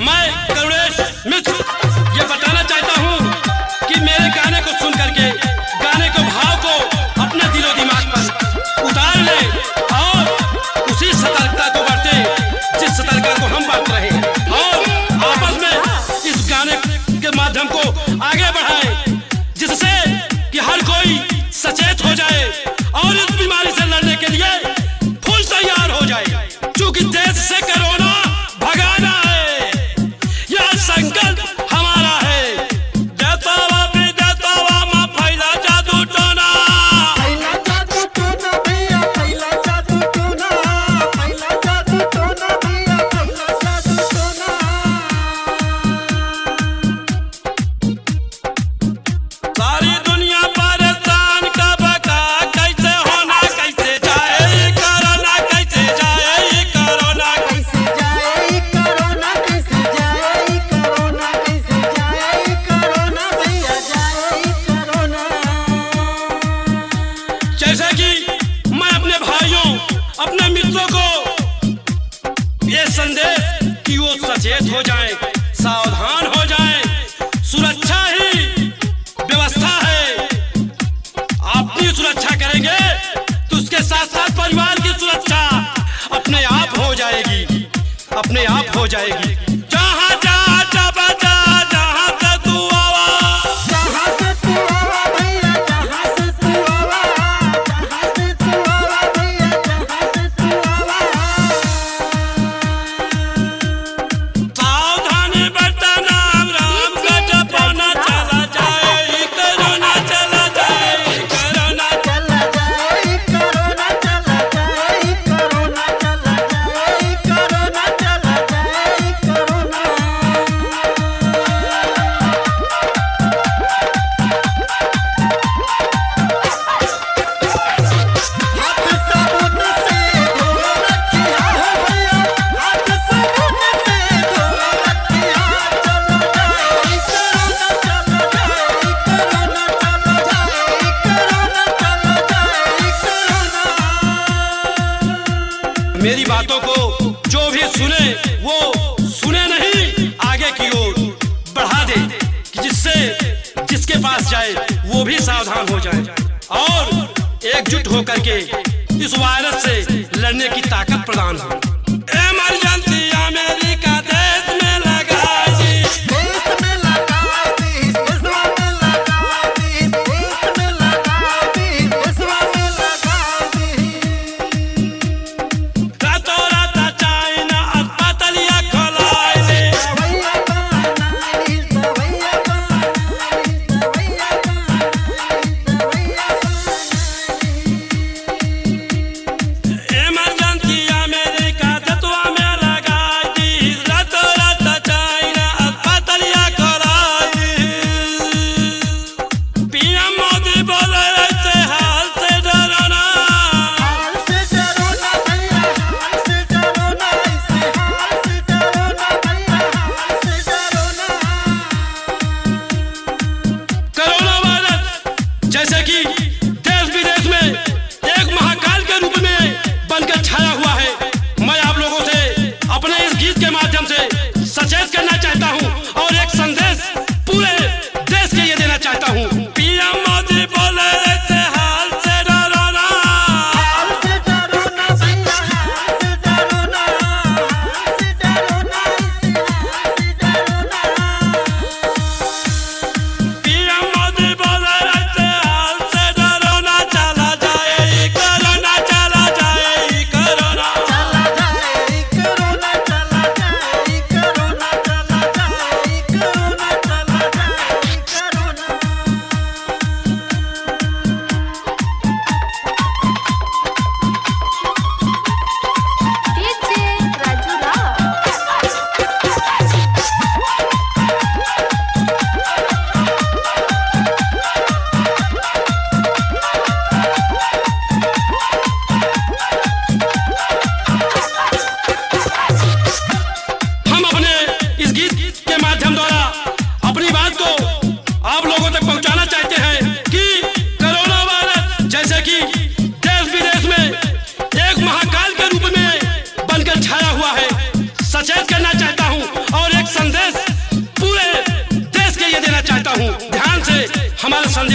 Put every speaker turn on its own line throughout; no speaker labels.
मैं करुणेश मिश्र ये बताना चाहता हूँ कि मेरे गाने को सुन करके गाने के भाव को अपने दिलो दिमाग पर उतार ले और उसी सतर्कता को बरते जिस सतर्कता को हम बरत रहे हैं और आपस में इस गाने के माध्यम को आगे बढ़ाएं जिससे कि हर कोई सचेत हो जाए और इस बीमारी से लड़ने के लिए फुल तैयार हो जाए। क्योंकि देश से कोरोना भगाना है, यह संकल्प हमारा है। देता हुआ मां फैला जादू टोना,
फैला जादू टोना भैया, फैला जादू टोना, फैला जादू टोना भैया, फैला जादू टोना।
सारी दुनिया परेशान का बका कैसे होना कैसे जाए कोरोना, कैसे जाए कोरोना।
कैसे जाए कोरोना, कैसे जाए कोरोना, कैसे जाए कोरोना भैया, जाए कोरोना।
जैसे कि मैं अपने भाइयों अपने मित्रों को ये संदेश कि वो सचेत हो जाएं, सावधान हो जाएं। सुरक्षा ही व्यवस्था है। अपनी सुरक्षा करेंगे तो उसके साथ साथ परिवार की सुरक्षा अपने आप हो जाएगी, अपने आप हो जाएगी। जहाँ जा जब जा जहाँ से तू आवा,
जहाँ से तू आवा भैया, जहाँ से तू आवा, जहाँ से तू आवा भैया, जहाँ से तू आवा।
सावधानी बरतना राम का जपना चला जाए कोरोना, चला जाए कोरोना।
चला जाए कोरोना, चला जाए कोरोना, चला जाए कोरोना, चला जाए कोरोना। हाथ साबुन से धो रखिया हो भैया, हाथ साबुन से धो रखिया। चला जाए कोरोना, चला जाए कोरोना, चला जाए कोरोना, चला जाए कोरोना।
मेरी बातों को जो भी सुने वो सुने नहीं, आगे की ओर बढ़ा दे कि जिससे जिसके पास जाए वो भी सावधान हो जाए और एकजुट होकर के इस वायरस से लड़ने की ताकत प्रदान हो। इमरजेंसी अमेरिका देश में लगा दी,
देश में लगा दी, देशवा में लगा दी, देश में लगा दी, देशवा में लगा दी।
रातों रात चाइना अस्पतालियां खोलाई दे।
दवैया बनाई, दवैया बनाई, दवैया बनाई, दवैया बनाई।
इमरजेंसी अमेरिका तत्वा में लगा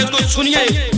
संदेश को सुनिए।